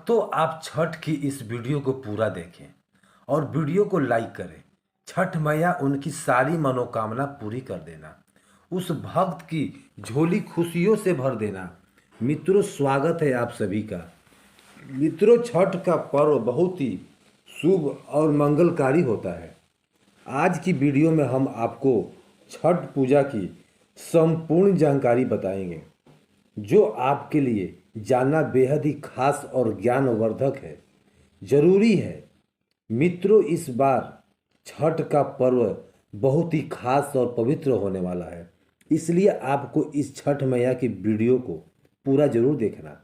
भक्तों, आप छठ की इस वीडियो को पूरा देखें और वीडियो को लाइक करें। छठ मैया उनकी सारी मनोकामना पूरी कर देना, उस भक्त की झोली खुशियों से भर देना। मित्रों, स्वागत है आप सभी का। मित्रों, छठ का पर्व बहुत ही शुभ और मंगलकारी होता है। आज की वीडियो में हम आपको छठ पूजा की संपूर्ण जानकारी बताएंगे, जो आपके लिए जानना बेहद ही खास और ज्ञानवर्धक है, जरूरी है। मित्रों, इस बार छठ का पर्व बहुत ही खास और पवित्र होने वाला है, इसलिए आपको इस छठ मैया की वीडियो को पूरा जरूर देखना।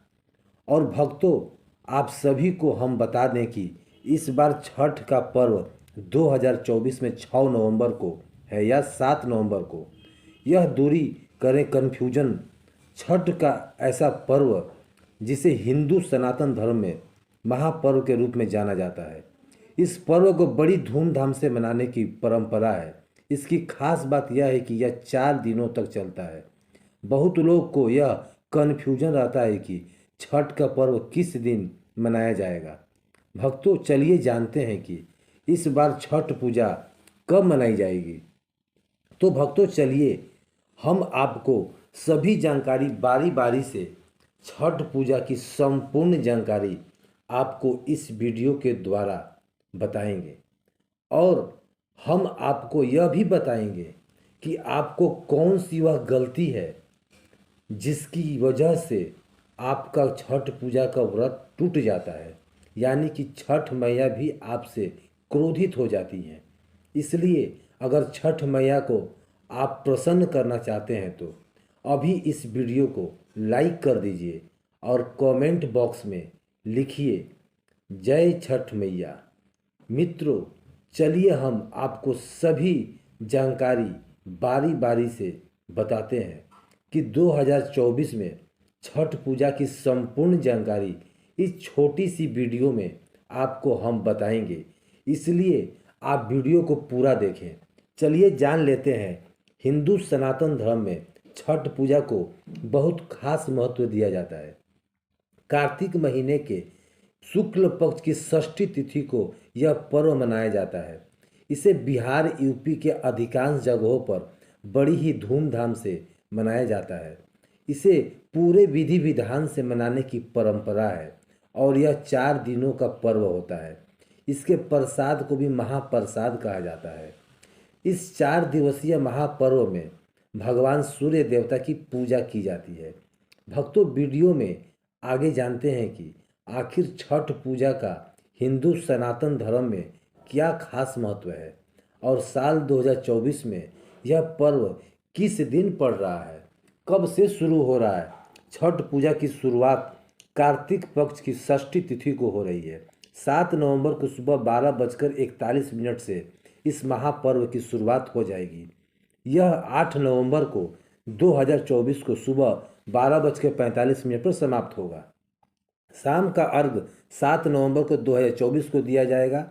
और भक्तों, आप सभी को हम बता दें कि इस बार छठ का पर्व 2024 में 6 नवंबर को है या 7 नवंबर को। यह दूरी करें कन्फ्यूजन। छठ का ऐसा पर्व जिसे हिंदू सनातन धर्म में महापर्व के रूप में जाना जाता है। इस पर्व को बड़ी धूमधाम से मनाने की परंपरा है। इसकी खास बात यह है कि यह 4 दिनों तक चलता है। बहुत लोग को यह कन्फ्यूजन रहता है कि छठ का पर्व किस दिन मनाया जाएगा। भक्तों, चलिए जानते हैं कि इस बार छठ पूजा कब मनाई जाएगी। तो भक्तों, चलिए हम आपको सभी जानकारी बारी बारी से छठ पूजा की संपूर्ण जानकारी आपको इस वीडियो के द्वारा बताएंगे। और हम आपको यह भी बताएंगे कि आपको कौन सी वह गलती है जिसकी वजह से आपका छठ पूजा का व्रत टूट जाता है, यानी कि छठ मैया भी आपसे क्रोधित हो जाती हैं। इसलिए अगर छठ मैया को आप प्रसन्न करना चाहते हैं तो अभी इस वीडियो को लाइक कर दीजिए और कमेंट बॉक्स में लिखिए जय छठ मैया। मित्रों, चलिए हम आपको सभी जानकारी बारी बारी से बताते हैं कि 2024 में छठ पूजा की संपूर्ण जानकारी इस छोटी सी वीडियो में आपको हम बताएंगे, इसलिए आप वीडियो को पूरा देखें। चलिए जान लेते हैं, हिंदू सनातन धर्म में छठ पूजा को बहुत खास महत्व दिया जाता है। कार्तिक महीने के शुक्ल पक्ष की षष्ठी तिथि को यह पर्व मनाया जाता है। इसे बिहार यूपी के अधिकांश जगहों पर बड़ी ही धूमधाम से मनाया जाता है। इसे पूरे विधि विधान से मनाने की परंपरा है और यह 4 दिनों का पर्व होता है। इसके प्रसाद को भी महाप्रसाद कहा जाता है। इस 4 दिवसीय महापर्व में भगवान सूर्य देवता की पूजा की जाती है। भक्तों, वीडियो में आगे जानते हैं कि आखिर छठ पूजा का हिंदू सनातन धर्म में क्या खास महत्व है और साल 2024 में यह पर्व किस दिन पड़ रहा है, कब से शुरू हो रहा है। छठ पूजा की शुरुआत कार्तिक पक्ष की षष्ठी तिथि को हो रही है। 7 नवंबर को सुबह 12:41 से इस महापर्व की शुरुआत हो जाएगी। यह 8 नवंबर को 2024 को सुबह 12:45 पर समाप्त होगा। शाम का अर्घ 7 नवंबर को 2024 को दिया जाएगा।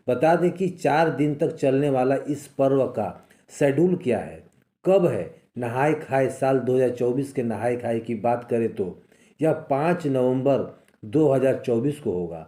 बता दें कि 4 दिन तक चलने वाला इस पर्व का शेड्यूल क्या है, कब है नहाय खाए। साल 2024 के नहाय खाए की बात करें तो यह 5 नवंबर 2024 को होगा।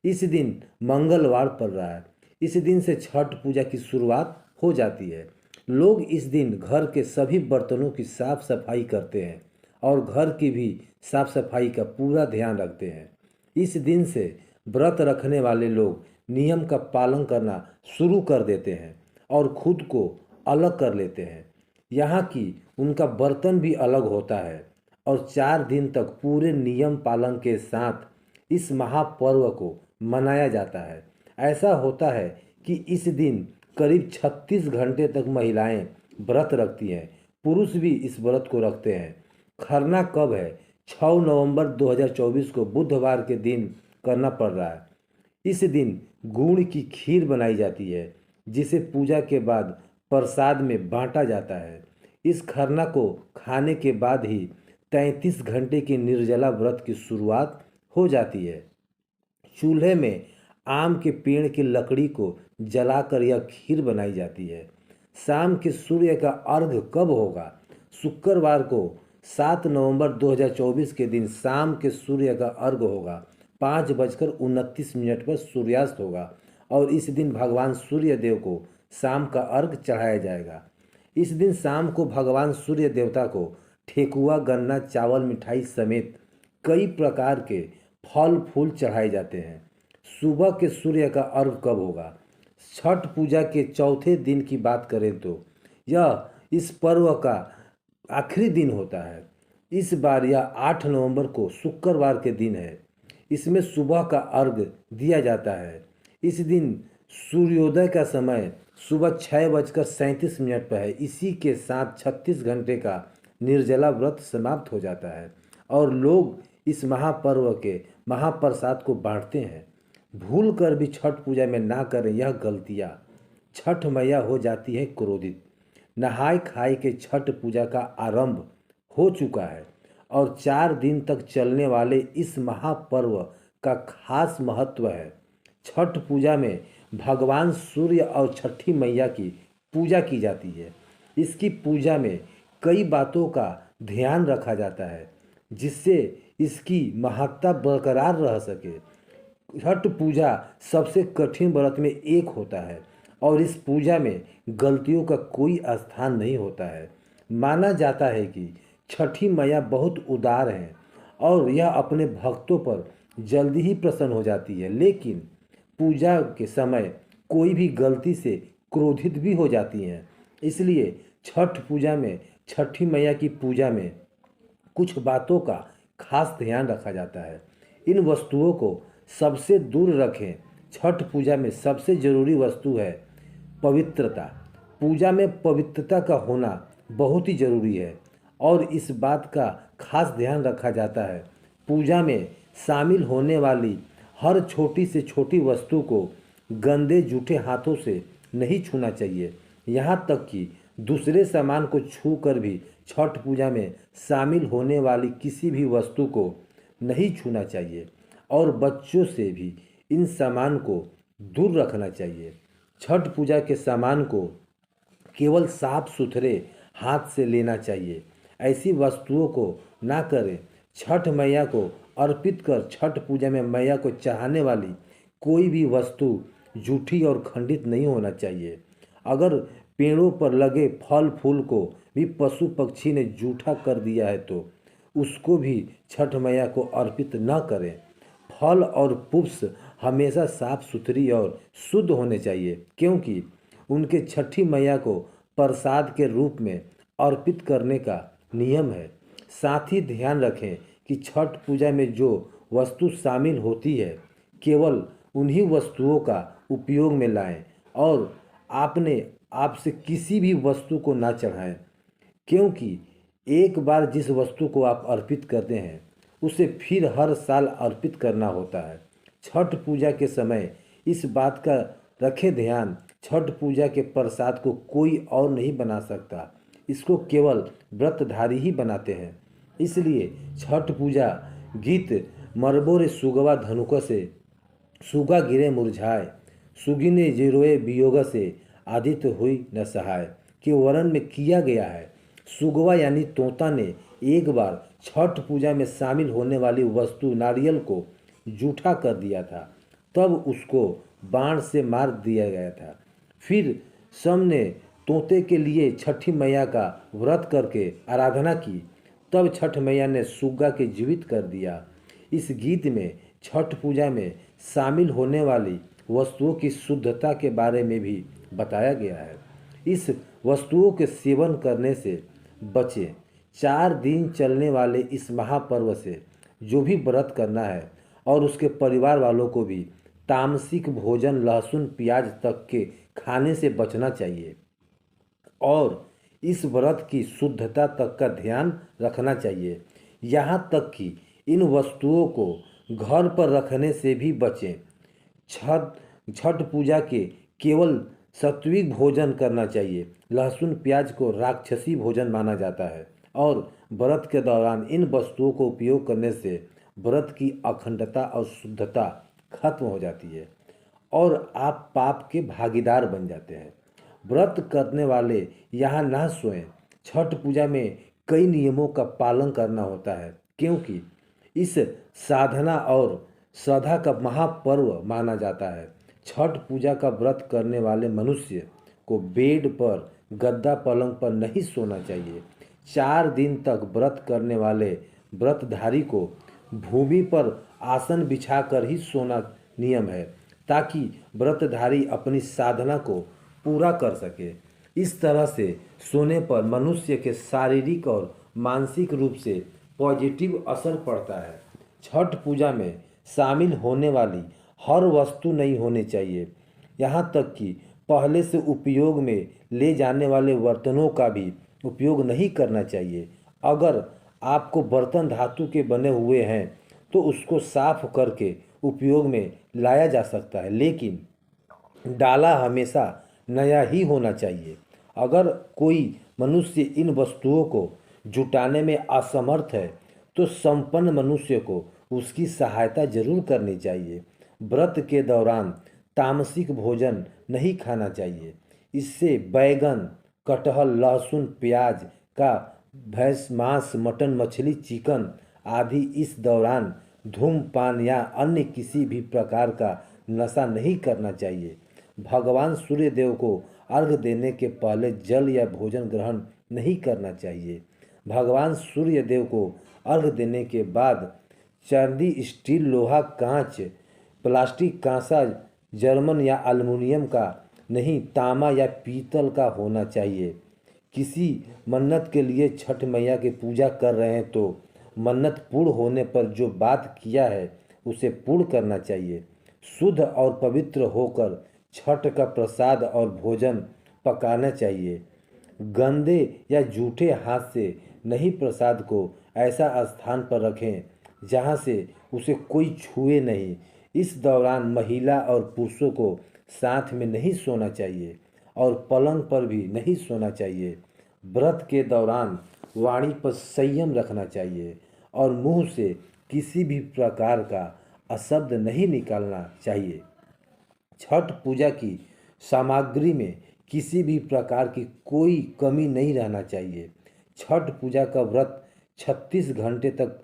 इस दिन मंगलवार पड़ रहा है। इस दिन से छठ पूजा की शुरुआत हो जाती है। लोग इस दिन घर के सभी बर्तनों की साफ सफाई करते हैं और घर की भी साफ सफाई का पूरा ध्यान रखते हैं। इस दिन से व्रत रखने वाले लोग नियम का पालन करना शुरू कर देते हैं और खुद को अलग कर लेते हैं। यहाँ की उनका बर्तन भी अलग होता है और 4 दिन तक पूरे नियम पालन के साथ इस महापर्व को मनाया जाता है। ऐसा होता है कि इस दिन करीब 36 घंटे तक महिलाएं व्रत रखती हैं। पुरुष भी इस व्रत को रखते हैं। खरना कब है? 6 नवंबर 2024 को बुधवार के दिन करना पड़ रहा है। इस दिन गुड़ की खीर बनाई जाती है, जिसे पूजा के बाद प्रसाद में बांटा जाता है। इस खरना को खाने के बाद ही 33 घंटे की निर्जला व्रत की शुरुआत हो जाती है। चूल्हे में आम के पेड़ की लकड़ी को जलाकर यह खीर बनाई जाती है। शाम के सूर्य का अर्घ कब होगा? शुक्रवार को 7 नवंबर 2024 के दिन शाम के सूर्य का अर्घ होगा। 5:29 पर सूर्यास्त होगा और इस दिन भगवान सूर्य देव को शाम का अर्घ चढ़ाया जाएगा। इस दिन शाम को भगवान सूर्य देवता को ठेकुआ, गन्ना, चावल, मिठाई समेत कई प्रकार के फल फूल चढ़ाए जाते हैं। सुबह के सूर्य का अर्घ कब होगा? छठ पूजा के चौथे दिन की बात करें तो यह इस पर्व का आखिरी दिन होता है। इस बार यह 8 नवंबर को शुक्रवार के दिन है। इसमें सुबह का अर्घ दिया जाता है। इस दिन सूर्योदय का समय सुबह 6:37 पर है। इसी के साथ 36 घंटे का निर्जला व्रत समाप्त हो जाता है और लोग इस महापर्व के महाप्रसाद को बांटते हैं। भूल कर भी छठ पूजा में ना करें यह गलतियाँ। छठ मैया हो जाती है क्रोधित। नहाय खाए के छठ पूजा का आरंभ हो चुका है और 4 दिन तक चलने वाले इस महापर्व का खास महत्व है। छठ पूजा में भगवान सूर्य और छठी मैया की पूजा की जाती है। इसकी पूजा में कई बातों का ध्यान रखा जाता है जिससे इसकी महत्ता बरकरार रह सके। छठ पूजा सबसे कठिन व्रत में एक होता है और इस पूजा में गलतियों का कोई स्थान नहीं होता है। माना जाता है कि छठी मैया बहुत उदार हैं और यह अपने भक्तों पर जल्दी ही प्रसन्न हो जाती है, लेकिन पूजा के समय कोई भी गलती से क्रोधित भी हो जाती हैं। इसलिए छठ पूजा में छठी मैया की पूजा में कुछ बातों का खास ध्यान रखा जाता है। इन वस्तुओं को सबसे दूर रखें। छठ पूजा में सबसे ज़रूरी वस्तु है पवित्रता। पूजा में पवित्रता का होना बहुत ही ज़रूरी है और इस बात का खास ध्यान रखा जाता है। पूजा में शामिल होने वाली हर छोटी से छोटी वस्तु को गंदे जूठे हाथों से नहीं छूना चाहिए। यहाँ तक कि दूसरे सामान को छू कर भी छठ पूजा में शामिल होने वाली किसी भी वस्तु को नहीं छूना चाहिए और बच्चों से भी इन सामान को दूर रखना चाहिए। छठ पूजा के सामान को केवल साफ सुथरे हाथ से लेना चाहिए। ऐसी वस्तुओं को ना करें। छठ मैया को अर्पित कर छठ पूजा में मैया को चढ़ाने वाली कोई भी वस्तु जूठी और खंडित नहीं होना चाहिए। अगर पेड़ों पर लगे फल फूल को भी पशु पक्षी ने जूठा कर दिया है तो उसको भी छठ मैया को अर्पित न करें। फल और पुष्प हमेशा साफ सुथरी और शुद्ध होने चाहिए क्योंकि उनके छठी मैया को प्रसाद के रूप में अर्पित करने का नियम है। साथ ही ध्यान रखें कि छठ पूजा में जो वस्तु शामिल होती है केवल उन्हीं वस्तुओं का उपयोग में लाएं और आपने आपसे किसी भी वस्तु को ना चढ़ाएं क्योंकि एक बार जिस वस्तु को आप अर्पित करते हैं उसे फिर हर साल अर्पित करना होता है। छठ पूजा के समय इस बात का रखें ध्यान। छठ पूजा के प्रसाद को कोई और नहीं बना सकता, इसको केवल व्रतधारी ही बनाते हैं। इसलिए छठ पूजा गीत मरबो रे सुगवा धनुक से सुगा गिरे मुरझाए सुगिने जिरोए वियोग से आदित्य हुई न सहाय के वर्ण में किया गया है। सुगवा यानी तोता ने एक बार छठ पूजा में शामिल होने वाली वस्तु नारियल को जूठा कर दिया था, तब उसको बाण से मार दिया गया था। फिर सब ने तोते के लिए छठी मैया का व्रत करके आराधना की, तब छठ मैया ने सुग्गा के जीवित कर दिया। इस गीत में छठ पूजा में शामिल होने वाली वस्तुओं की शुद्धता के बारे में भी बताया गया है। इस वस्तुओं के सेवन करने से बचें। 4 दिन चलने वाले इस महापर्व से जो भी व्रत करना है और उसके परिवार वालों को भी तामसिक भोजन, लहसुन, प्याज तक के खाने से बचना चाहिए और इस व्रत की शुद्धता तक का ध्यान रखना चाहिए। यहाँ तक कि इन वस्तुओं को घर पर रखने से भी बचें। छठ पूजा के केवल सात्विक भोजन करना चाहिए। लहसुन प्याज को राक्षसी भोजन माना जाता है और व्रत के दौरान इन वस्तुओं को उपयोग करने से व्रत की अखंडता और शुद्धता खत्म हो जाती है और आप पाप के भागीदार बन जाते हैं। व्रत करने वाले यहाँ ना सोएं। छठ पूजा में कई नियमों का पालन करना होता है क्योंकि इस साधना और श्रद्धा का महापर्व माना जाता है। छठ पूजा का व्रत करने वाले मनुष्य को बेड पर, गद्दा, पलंग पर नहीं सोना चाहिए। 4 दिन तक व्रत करने वाले व्रतधारी को भूमि पर आसन बिछाकर ही सोना नियम है, ताकि व्रतधारी अपनी साधना को पूरा कर सके। इस तरह से सोने पर मनुष्य के शारीरिक और मानसिक रूप से पॉजिटिव असर पड़ता है। छठ पूजा में शामिल होने वाली हर वस्तु नहीं होनी चाहिए। यहाँ तक कि पहले से उपयोग में ले जाने वाले बर्तनों का भी उपयोग नहीं करना चाहिए। अगर आपको बर्तन धातु के बने हुए हैं तो उसको साफ करके उपयोग में लाया जा सकता है, लेकिन डाला हमेशा नया ही होना चाहिए। अगर कोई मनुष्य इन वस्तुओं को जुटाने में असमर्थ है तो संपन्न मनुष्य को उसकी सहायता जरूर करनी चाहिए। व्रत के दौरान तामसिक भोजन नहीं खाना चाहिए। इससे बैगन, कटहल, लहसुन, प्याज का भैंस मांस, मटन, मछली, चिकन आदि इस दौरान धूम्रपान या अन्य किसी भी प्रकार का नशा नहीं करना चाहिए। भगवान सूर्य देव को अर्घ देने के पहले जल या भोजन ग्रहण नहीं करना चाहिए। भगवान सूर्य देव को अर्घ देने के बाद चांदी, स्टील, लोहा, कांच, प्लास्टिक, कांसा, जर्मन या एल्युमिनियम का नहीं, तांबा या पीतल का होना चाहिए। किसी मन्नत के लिए छठ मैया की पूजा कर रहे हैं तो मन्नत पूर्ण होने पर जो बात किया है उसे पूर्ण करना चाहिए। शुद्ध और पवित्र होकर छठ का प्रसाद और भोजन पकाना चाहिए। गंदे या जूठे हाथ से नहीं प्रसाद को ऐसा स्थान पर रखें जहाँ से उसे कोई छुए नहीं। इस दौरान महिला और पुरुषों को साथ में नहीं सोना चाहिए और पलंग पर भी नहीं सोना चाहिए। व्रत के दौरान वाणी पर संयम रखना चाहिए और मुंह से किसी भी प्रकार का अशब्द नहीं निकालना चाहिए। छठ पूजा की सामग्री में किसी भी प्रकार की कोई कमी नहीं रहना चाहिए। छठ पूजा का व्रत 36 घंटे तक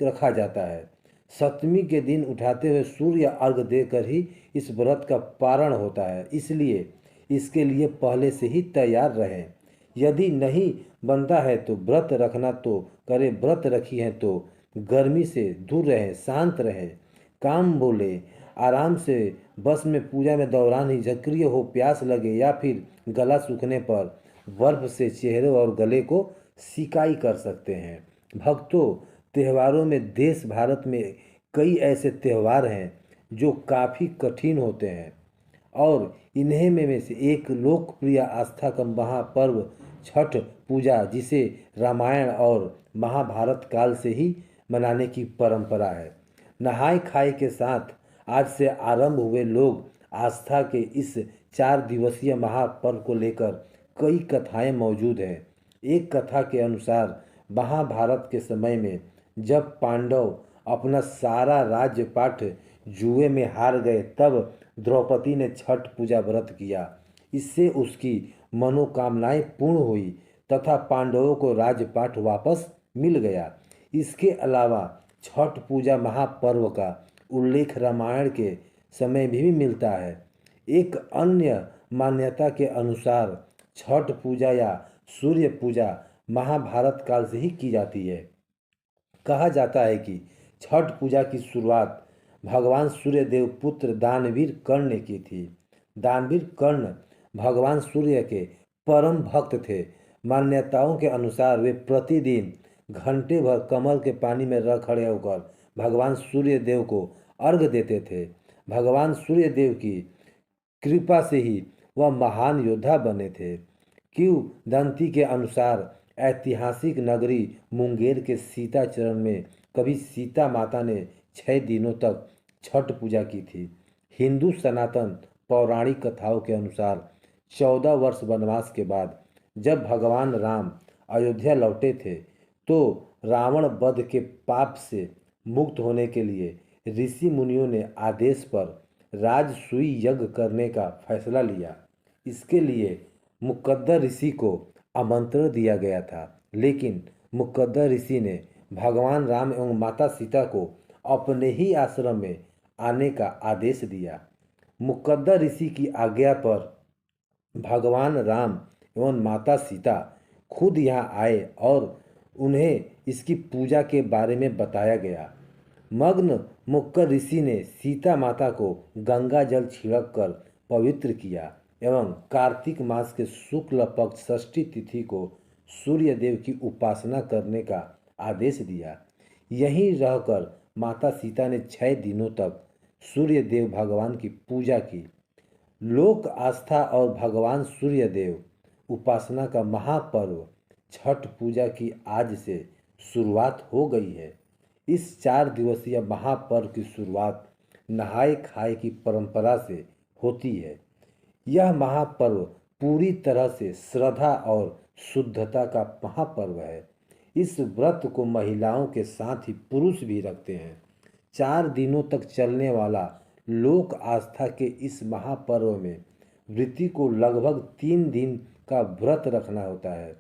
रखा जाता है। सप्तमी के दिन उठाते हुए सूर्य अर्घ देकर ही इस व्रत का पारण होता है, इसलिए इसके लिए पहले से ही तैयार रहें। यदि नहीं बनता है तो व्रत रखना तो करें, व्रत रखी है तो गर्मी से दूर रहें, शांत रहें, काम बोले, आराम से। बस में पूजा में दौरान ही सक्रिय हो, प्यास लगे या फिर गला सूखने पर बर्फ से चेहरे और गले को सिकाई कर सकते हैं। भक्तों, त्योहारों में देश भारत में कई ऐसे त्यौहार हैं जो काफ़ी कठिन होते हैं और इन्हीं में से एक लोकप्रिय आस्था का महापर्व छठ पूजा, जिसे रामायण और महाभारत काल से ही मनाने की परंपरा है। नहाय खाए के साथ आज से आरंभ हुए लोग आस्था के इस 4 दिवसीय महापर्व को लेकर कई कथाएं मौजूद हैं। एक कथा के अनुसार महाभारत के समय में जब पांडव अपना सारा राज्यपाठ जुए में हार गए, तब द्रौपदी ने छठ पूजा व्रत किया। इससे उसकी मनोकामनाएं पूर्ण हुई तथा पांडवों को राजपाट वापस मिल गया। इसके अलावा छठ पूजा महापर्व का उल्लेख रामायण के समय में भी मिलता है। एक अन्य मान्यता के अनुसार छठ पूजा या सूर्य पूजा महाभारत काल से ही की जाती है। कहा जाता है कि छठ पूजा की शुरुआत भगवान सूर्यदेव पुत्र दानवीर कर्ण ने की थी। दानवीर कर्ण भगवान सूर्य के परम भक्त थे। मान्यताओं के अनुसार वे प्रतिदिन घंटे भर कमल के पानी में रख खड़े होकर भगवान सूर्यदेव को अर्घ देते थे। भगवान सूर्यदेव की कृपा से ही वह महान योद्धा बने थे। किंवदंती के अनुसार ऐतिहासिक नगरी मुंगेर के सीता चरण में कभी सीता माता ने 6 दिनों तक छठ पूजा की थी। हिंदू सनातन पौराणिक कथाओं के अनुसार 14 वर्ष वनवास के बाद जब भगवान राम अयोध्या लौटे थे तो रावण वध के पाप से मुक्त होने के लिए ऋषि मुनियों ने आदेश पर राजसूय यज्ञ करने का फैसला लिया। इसके लिए मुकद्दर ऋषि को आमंत्रण दिया गया था, लेकिन मुकद्दर ऋषि ने भगवान राम एवं माता सीता को अपने ही आश्रम में आने का आदेश दिया। मुकद्दर ऋषि की आज्ञा पर भगवान राम एवं माता सीता खुद यहाँ आए और उन्हें इसकी पूजा के बारे में बताया गया। मग्न मुक्कर ऋषि ने सीता माता को गंगा जल छिड़क कर पवित्र किया एवं कार्तिक मास के शुक्ल पक्ष षष्ठी तिथि को सूर्य देव की उपासना करने का आदेश दिया। यहीं रहकर माता सीता ने 6 दिनों तक सूर्य देव भगवान की पूजा की। लोक आस्था और भगवान सूर्य देव उपासना का महापर्व छठ पूजा की आज से शुरुआत हो गई है। इस 4 दिवसीय महापर्व की शुरुआत नहाय खाए की परंपरा से होती है। यह महापर्व पूरी तरह से श्रद्धा और शुद्धता का महापर्व है। इस व्रत को महिलाओं के साथ ही पुरुष भी रखते हैं। 4 दिनों तक चलने वाला लोक आस्था के इस महापर्व में व्रती को लगभग 3 दिन का व्रत रखना होता है,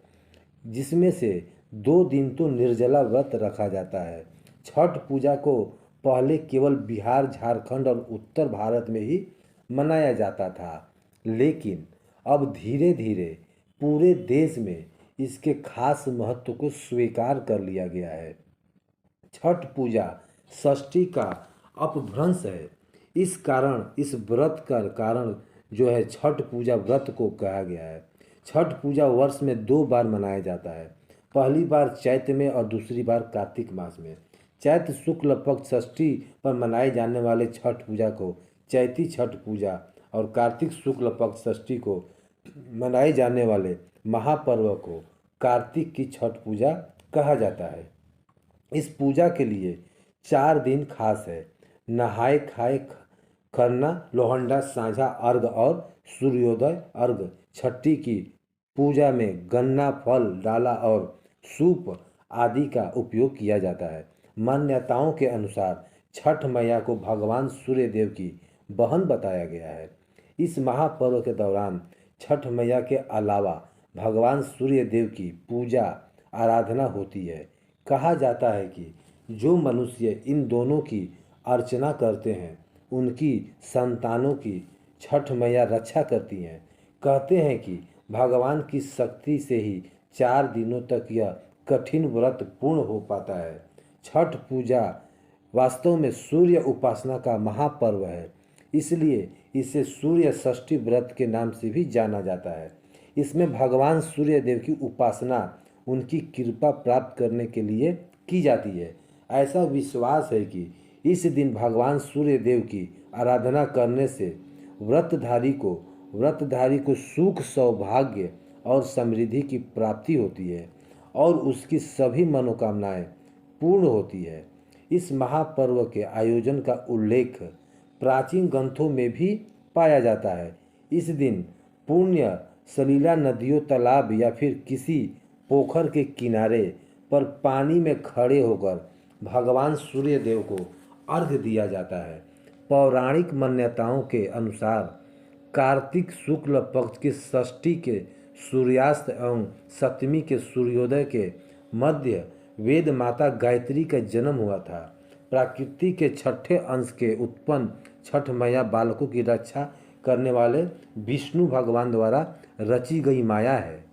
जिसमें से 2 दिन तो निर्जला व्रत रखा जाता है। छठ पूजा को पहले केवल बिहार, झारखंड और उत्तर भारत में ही मनाया जाता था, लेकिन अब धीरे धीरे पूरे देश में इसके खास महत्व को स्वीकार कर लिया गया है। छठ पूजा षष्ठी का अपभ्रंश है। इस कारण इस व्रत का कारण जो है छठ पूजा व्रत को कहा गया है। छठ पूजा वर्ष में 2 बार मनाया जाता है, पहली बार चैत्र में और दूसरी बार कार्तिक मास में। चैत्र शुक्ल पक्ष षष्ठी पर मनाए जाने वाले छठ पूजा को चैती छठ पूजा और कार्तिक शुक्ल पक्ष षष्ठी को मनाए जाने वाले महापर्व को कार्तिक की छठ पूजा कहा जाता है। इस पूजा के लिए 4 दिन खास है। नहाय खाए करना, लोहंडा साझा अर्घ और सूर्योदय अर्घ। छठी की पूजा में गन्ना, फल, डाला और सूप आदि का उपयोग किया जाता है। मान्यताओं के अनुसार छठ मैया को भगवान सूर्य देव की बहन बताया गया है। इस महापर्व के दौरान छठ मैया के अलावा भगवान सूर्य देव की पूजा आराधना होती है। कहा जाता है कि जो मनुष्य इन दोनों की अर्चना करते हैं उनकी संतानों की छठ मैया रक्षा करती हैं। कहते हैं कि भगवान की शक्ति से ही 4 दिनों तक यह कठिन व्रत पूर्ण हो पाता है। छठ पूजा वास्तव में सूर्य उपासना का महापर्व है, इसलिए इसे सूर्य षष्ठी व्रत के नाम से भी जाना जाता है। इसमें भगवान सूर्य देव की उपासना उनकी कृपा प्राप्त करने के लिए की जाती है। ऐसा विश्वास है कि इस दिन भगवान सूर्य देव की आराधना करने से व्रतधारी को सुख, सौभाग्य और समृद्धि की प्राप्ति होती है और उसकी सभी मनोकामनाएं पूर्ण होती है। इस महापर्व के आयोजन का उल्लेख प्राचीन ग्रंथों में भी पाया जाता है। इस दिन पुण्य सलीला नदियों, तालाब या फिर किसी पोखर के किनारे पर पानी में खड़े होकर भगवान सूर्य देव को अर्घ्य दिया जाता है। पौराणिक मान्यताओं के अनुसार कार्तिक शुक्ल पक्ष की षष्ठी के सूर्यास्त एवं सप्तमी के सूर्योदय के मध्य वेद माता गायत्री का जन्म हुआ था। प्रकृति के छठे अंश के उत्पन्न छठ मैया बालकों की रक्षा करने वाले विष्णु भगवान द्वारा रची गई माया है।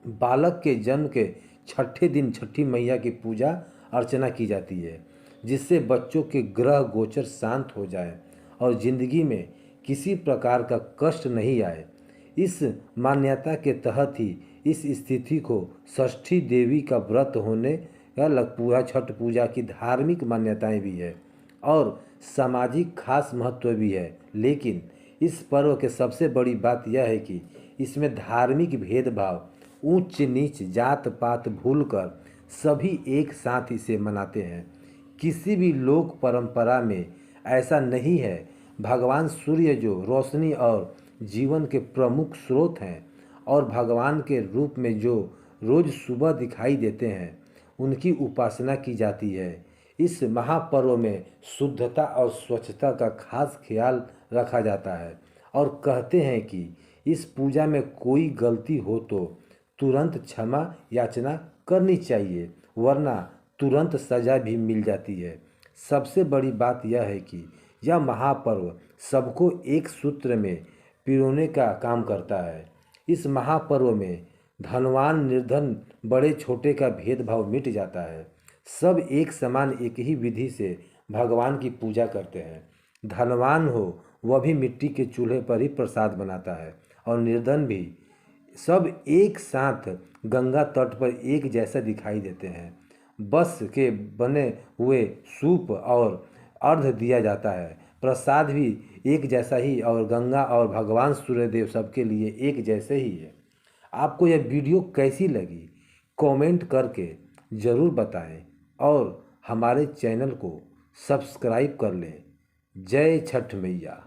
बालक के जन्म के छठे दिन छठी मैया की पूजा अर्चना की जाती है, जिससे बच्चों के ग्रह गोचर शांत हो जाए और जिंदगी में किसी प्रकार का कष्ट नहीं आए। इस मान्यता के तहत ही इस स्थिति को षष्ठी देवी का व्रत होने या पूरा छठ पूजा की धार्मिक मान्यताएं भी है और सामाजिक खास महत्व भी है। लेकिन इस पर्व के सबसे बड़ी बात यह है कि इसमें धार्मिक भेदभाव, ऊंच नीच, जात पात भूलकर सभी एक साथ इसे मनाते हैं। किसी भी लोक परंपरा में ऐसा नहीं है। भगवान सूर्य जो रोशनी और जीवन के प्रमुख स्रोत हैं और भगवान के रूप में जो रोज सुबह दिखाई देते हैं, उनकी उपासना की जाती है। इस महापर्व में शुद्धता और स्वच्छता का खास ख्याल रखा जाता है और कहते हैं कि इस पूजा में कोई गलती हो तो तुरंत क्षमा याचना करनी चाहिए, वरना तुरंत सजा भी मिल जाती है। सबसे बड़ी बात यह है कि यह महापर्व सबको एक सूत्र में पिरोने का काम करता है। इस महापर्व में धनवान निर्धन बड़े छोटे का भेदभाव मिट जाता है। सब एक समान एक ही विधि से भगवान की पूजा करते हैं। धनवान हो वह भी मिट्टी के चूल्हे पर ही प्रसाद बनाता है और निर्धन भी। सब एक साथ गंगा तट पर एक जैसा दिखाई देते हैं। बस के बने हुए सूप और अर्घ दिया जाता है। प्रसाद भी एक जैसा ही और गंगा और भगवान सूर्यदेव सबके लिए एक जैसे ही है। आपको यह वीडियो कैसी लगी कमेंट करके ज़रूर बताएं और हमारे चैनल को सब्सक्राइब कर लें। जय छठ मैया।